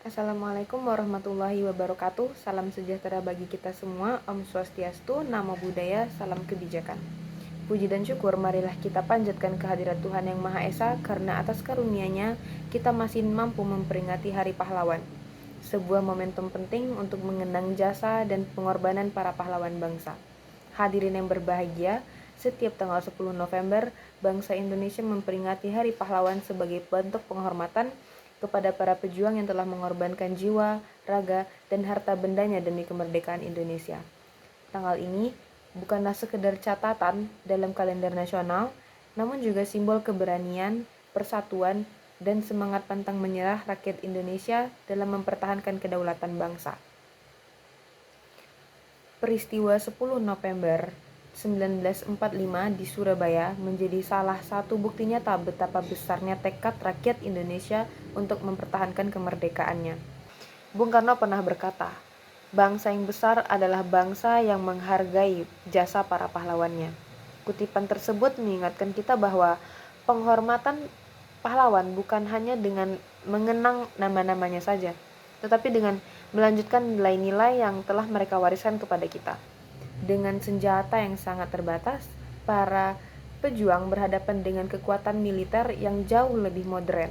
Assalamualaikum warahmatullahi wabarakatuh. Salam sejahtera bagi kita semua. Om Swastiastu, Namo Buddhaya, salam kebijakan. Puji dan syukur marilah kita panjatkan kehadirat Tuhan Yang Maha Esa, karena atas karunia-Nya kita masih mampu memperingati Hari Pahlawan. Sebuah momentum penting untuk mengenang jasa dan pengorbanan para pahlawan bangsa. Hadirin yang berbahagia, setiap tanggal 10 November, bangsa Indonesia memperingati Hari Pahlawan sebagai bentuk penghormatan kepada para pejuang yang telah mengorbankan jiwa, raga, dan harta bendanya demi kemerdekaan Indonesia. Tanggal ini bukanlah sekedar catatan dalam kalender nasional, namun juga simbol keberanian, persatuan, dan semangat pantang menyerah rakyat Indonesia dalam mempertahankan kedaulatan bangsa. Peristiwa 10 November 1945 di Surabaya menjadi salah satu bukti nyata betapa besarnya tekad rakyat Indonesia untuk mempertahankan kemerdekaannya. Bung Karno pernah berkata, "Bangsa yang besar adalah bangsa yang menghargai jasa para pahlawannya." Kutipan tersebut mengingatkan kita bahwa penghormatan pahlawan bukan hanya dengan mengenang nama-namanya saja, tetapi dengan melanjutkan nilai-nilai yang telah mereka wariskan kepada kita. Dengan senjata yang sangat terbatas, para pejuang berhadapan dengan kekuatan militer yang jauh lebih modern.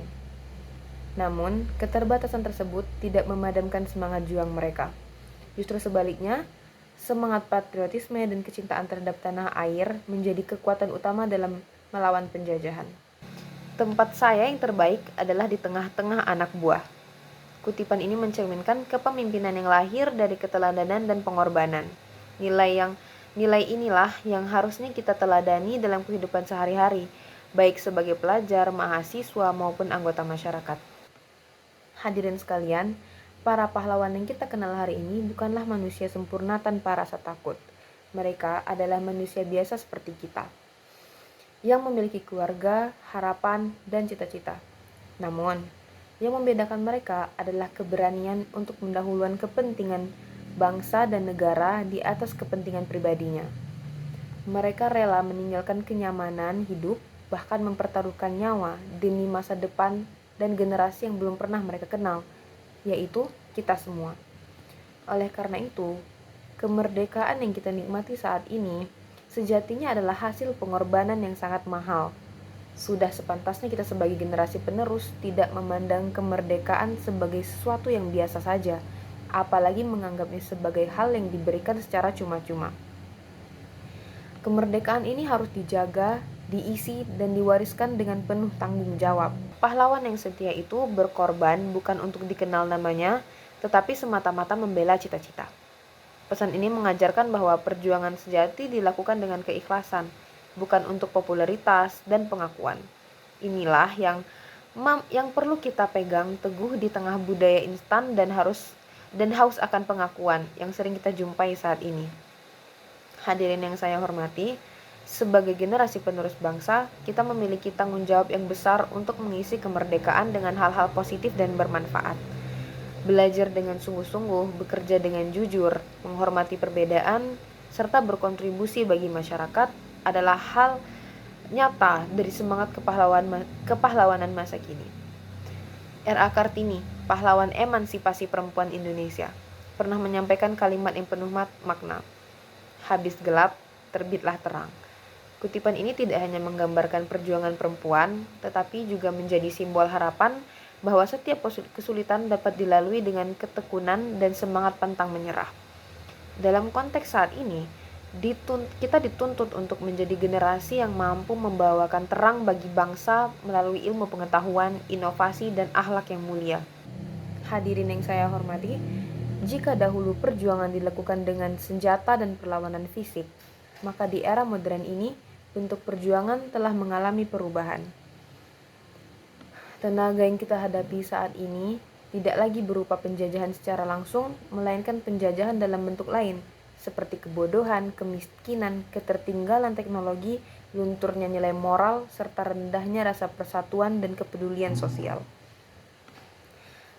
Namun, keterbatasan tersebut tidak memadamkan semangat juang mereka. Justru sebaliknya, semangat patriotisme dan kecintaan terhadap tanah air menjadi kekuatan utama dalam melawan penjajahan. Tempat saya yang terbaik adalah di tengah-tengah anak buah. Kutipan ini mencerminkan kepemimpinan yang lahir dari keteladanan dan pengorbanan. Nilai inilah yang harusnya kita teladani dalam kehidupan sehari-hari, baik sebagai pelajar, mahasiswa, maupun anggota masyarakat. Hadirin sekalian, para pahlawan yang kita kenal hari ini bukanlah manusia sempurna tanpa rasa takut. Mereka adalah manusia biasa seperti kita, yang memiliki keluarga, harapan, dan cita-cita. Namun, yang membedakan mereka adalah keberanian untuk mendahulukan kepentingan bangsa dan negara di atas kepentingan pribadinya. Mereka rela meninggalkan kenyamanan hidup, bahkan mempertaruhkan nyawa demi masa depan dan generasi yang belum pernah mereka kenal, yaitu kita semua. Oleh karena itu, kemerdekaan yang kita nikmati saat ini sejatinya adalah hasil pengorbanan yang sangat mahal. Sudah sepantasnya kita sebagai generasi penerus tidak memandang kemerdekaan sebagai sesuatu yang biasa saja, apalagi menganggapnya sebagai hal yang diberikan secara cuma-cuma. Kemerdekaan ini harus dijaga, diisi, dan diwariskan dengan penuh tanggung jawab. Pahlawan yang setia itu berkorban bukan untuk dikenal namanya, tetapi semata-mata membela cita-cita. Pesan ini mengajarkan bahwa perjuangan sejati dilakukan dengan keikhlasan, bukan untuk popularitas dan pengakuan. Inilah yang perlu kita pegang teguh di tengah budaya instan dan haus akan pengakuan yang sering kita jumpai saat ini. Hadirin yang saya hormati, sebagai generasi penerus bangsa, kita memiliki tanggung jawab yang besar untuk mengisi kemerdekaan dengan hal-hal positif dan bermanfaat. Belajar dengan sungguh-sungguh, bekerja dengan jujur, menghormati perbedaan, serta berkontribusi bagi masyarakat adalah hal nyata dari semangat kepahlawanan masa kini. R.A. Kartini, pahlawan emansipasi perempuan Indonesia, pernah menyampaikan kalimat yang penuh makna. Habis gelap, terbitlah terang. Kutipan ini tidak hanya menggambarkan perjuangan perempuan, tetapi juga menjadi simbol harapan bahwa setiap kesulitan dapat dilalui dengan ketekunan dan semangat pantang menyerah. Dalam konteks saat ini, kita dituntut untuk menjadi generasi yang mampu membawakan terang bagi bangsa melalui ilmu pengetahuan, inovasi, dan akhlak yang mulia. Hadirin yang saya hormati, jika dahulu perjuangan dilakukan dengan senjata dan perlawanan fisik, maka di era modern ini, bentuk perjuangan telah mengalami perubahan. Tenaga yang kita hadapi saat ini tidak lagi berupa penjajahan secara langsung, melainkan penjajahan dalam bentuk lain, seperti kebodohan, kemiskinan, ketertinggalan teknologi, lunturnya nilai moral, serta rendahnya rasa persatuan dan kepedulian sosial.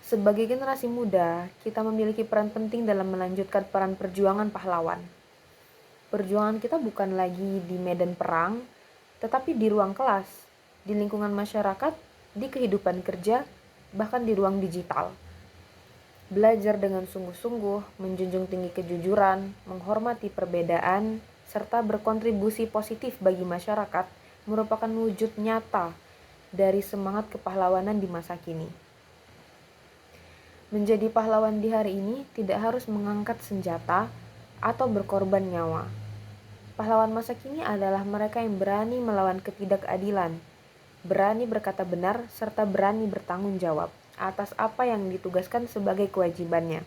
Sebagai generasi muda, kita memiliki peran penting dalam melanjutkan peran perjuangan pahlawan. Perjuangan kita bukan lagi di medan perang, tetapi di ruang kelas, di lingkungan masyarakat, di kehidupan kerja, bahkan di ruang digital. belajar dengan sungguh-sungguh, menjunjung tinggi kejujuran, menghormati perbedaan, serta berkontribusi positif bagi masyarakat merupakan wujud nyata dari semangat kepahlawanan di masa kini. Menjadi pahlawan di hari ini tidak harus mengangkat senjata atau berkorban nyawa. Pahlawan masa kini adalah mereka yang berani melawan ketidakadilan, berani berkata benar, serta berani bertanggung jawab atas apa yang ditugaskan sebagai kewajibannya.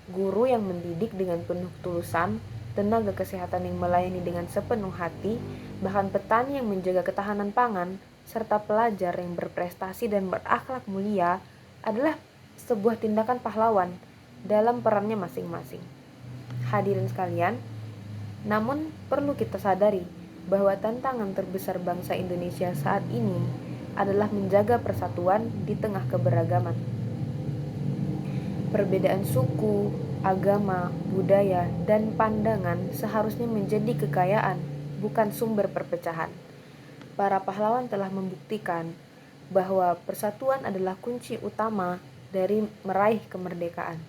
Guru yang mendidik dengan penuh ketulusan, tenaga kesehatan yang melayani dengan sepenuh hati, bahkan petani yang menjaga ketahanan pangan, serta pelajar yang berprestasi dan berakhlak mulia adalah sebuah tindakan pahlawan dalam perannya masing-masing. Hadirin sekalian, namun perlu kita sadari bahwa tantangan terbesar bangsa Indonesia saat ini adalah menjaga persatuan di tengah keberagaman. Perbedaan suku, agama, budaya, dan pandangan seharusnya menjadi kekayaan, bukan sumber perpecahan. Para pahlawan telah membuktikan bahwa persatuan adalah kunci utama dari meraih kemerdekaan.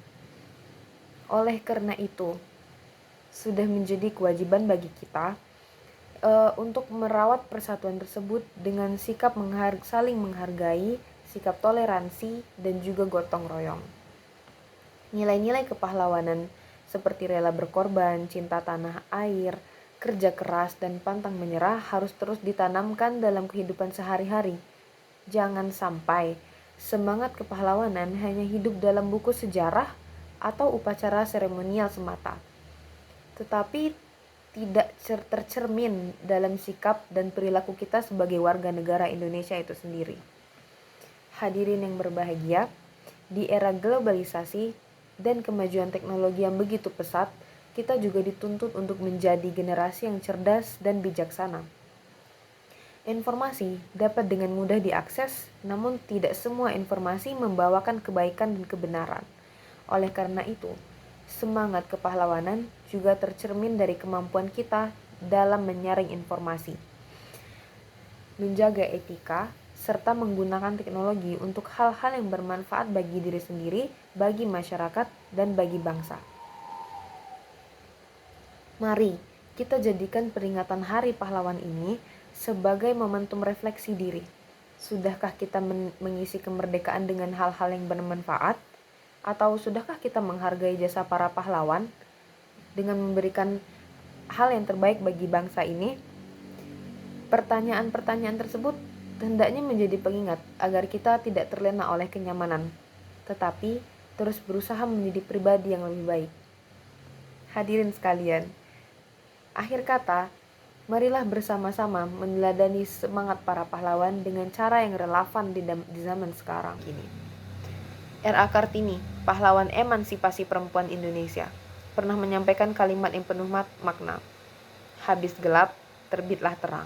Oleh karena itu, sudah menjadi kewajiban bagi kita untuk merawat persatuan tersebut dengan sikap saling menghargai, sikap toleransi, dan juga gotong royong. Nilai-nilai kepahlawanan seperti rela berkorban, cinta tanah air, kerja keras, dan pantang menyerah harus terus ditanamkan dalam kehidupan sehari-hari. Jangan sampai semangat kepahlawanan hanya hidup dalam buku sejarah atau upacara seremonial semata, tetapi tidak tercermin dalam sikap dan perilaku kita sebagai warga negara Indonesia itu sendiri. Hadirin yang berbahagia, di era globalisasi dan kemajuan teknologi yang begitu pesat, kita juga dituntut untuk menjadi generasi yang cerdas dan bijaksana. Informasi dapat dengan mudah diakses, namun tidak semua informasi membawakan kebaikan dan kebenaran. Oleh karena itu, semangat kepahlawanan juga tercermin dari kemampuan kita dalam menyaring informasi, menjaga etika, serta menggunakan teknologi untuk hal-hal yang bermanfaat bagi diri sendiri, bagi masyarakat, dan bagi bangsa. Mari kita jadikan peringatan Hari Pahlawan ini sebagai momentum refleksi diri. Sudahkah kita mengisi kemerdekaan dengan hal-hal yang bermanfaat? Atau sudahkah kita menghargai jasa para pahlawan dengan memberikan hal yang terbaik bagi bangsa ini? Pertanyaan-pertanyaan tersebut hendaknya menjadi pengingat agar kita tidak terlena oleh kenyamanan, tetapi terus berusaha menjadi pribadi yang lebih baik. Hadirin sekalian, akhir kata, marilah bersama-sama meneladani semangat para pahlawan dengan cara yang relevan di zaman sekarang ini. R.A. Kartini, pahlawan emansipasi perempuan Indonesia, pernah menyampaikan kalimat yang penuh makna. Habis gelap, terbitlah terang.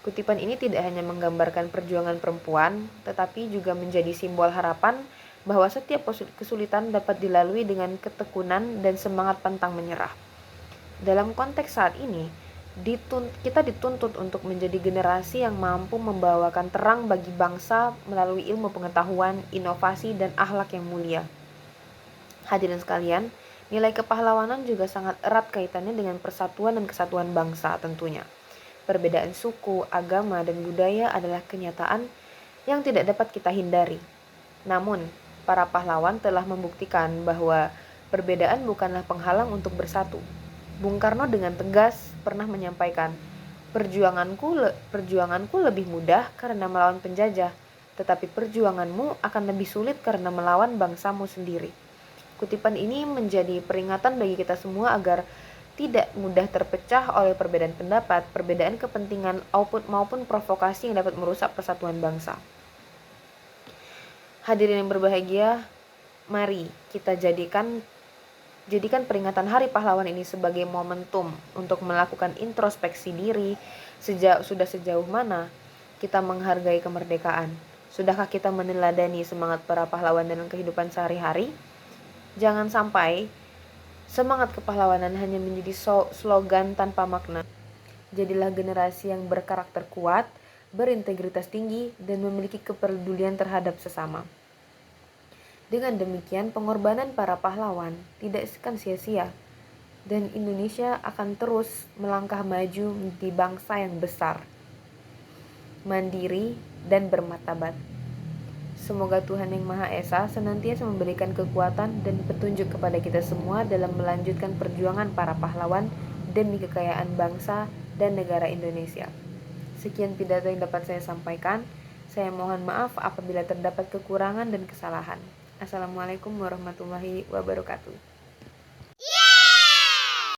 Kutipan ini tidak hanya menggambarkan perjuangan perempuan, tetapi juga menjadi simbol harapan bahwa setiap kesulitan dapat dilalui dengan ketekunan dan semangat pantang menyerah. Dalam konteks saat ini, kita dituntut untuk menjadi generasi yang mampu membawakan terang bagi bangsa melalui ilmu pengetahuan, inovasi, dan akhlak yang mulia. Hadirin sekalian, nilai kepahlawanan juga sangat erat kaitannya dengan persatuan dan kesatuan bangsa tentunya. Perbedaan suku, agama, dan budaya adalah kenyataan yang tidak dapat kita hindari. Namun, para pahlawan telah membuktikan bahwa perbedaan bukanlah penghalang untuk bersatu. Bung Karno dengan tegas pernah menyampaikan, perjuanganku lebih mudah karena melawan penjajah, tetapi perjuanganmu akan lebih sulit karena melawan bangsamu sendiri. Kutipan ini menjadi peringatan bagi kita semua agar tidak mudah terpecah oleh perbedaan pendapat, perbedaan kepentingan, maupun provokasi yang dapat merusak persatuan bangsa. Hadirin yang berbahagia, mari kita jadikan peringatan Hari Pahlawan ini sebagai momentum untuk melakukan introspeksi diri. Sudah sejauh mana kita menghargai kemerdekaan? Sudahkah kita meneladani semangat para pahlawan dalam kehidupan sehari-hari? Jangan sampai semangat kepahlawanan hanya menjadi slogan tanpa makna. Jadilah generasi yang berkarakter kuat, berintegritas tinggi, dan memiliki kepedulian terhadap sesama. Dengan demikian, pengorbanan para pahlawan tidak akan sia-sia, dan Indonesia akan terus melangkah maju menjadi bangsa yang besar, mandiri, dan bermartabat. Semoga Tuhan Yang Maha Esa senantiasa memberikan kekuatan dan petunjuk kepada kita semua dalam melanjutkan perjuangan para pahlawan demi kekayaan bangsa dan negara Indonesia. Sekian pidato yang dapat saya sampaikan. Saya mohon maaf apabila terdapat kekurangan dan kesalahan. Assalamualaikum warahmatullahi wabarakatuh.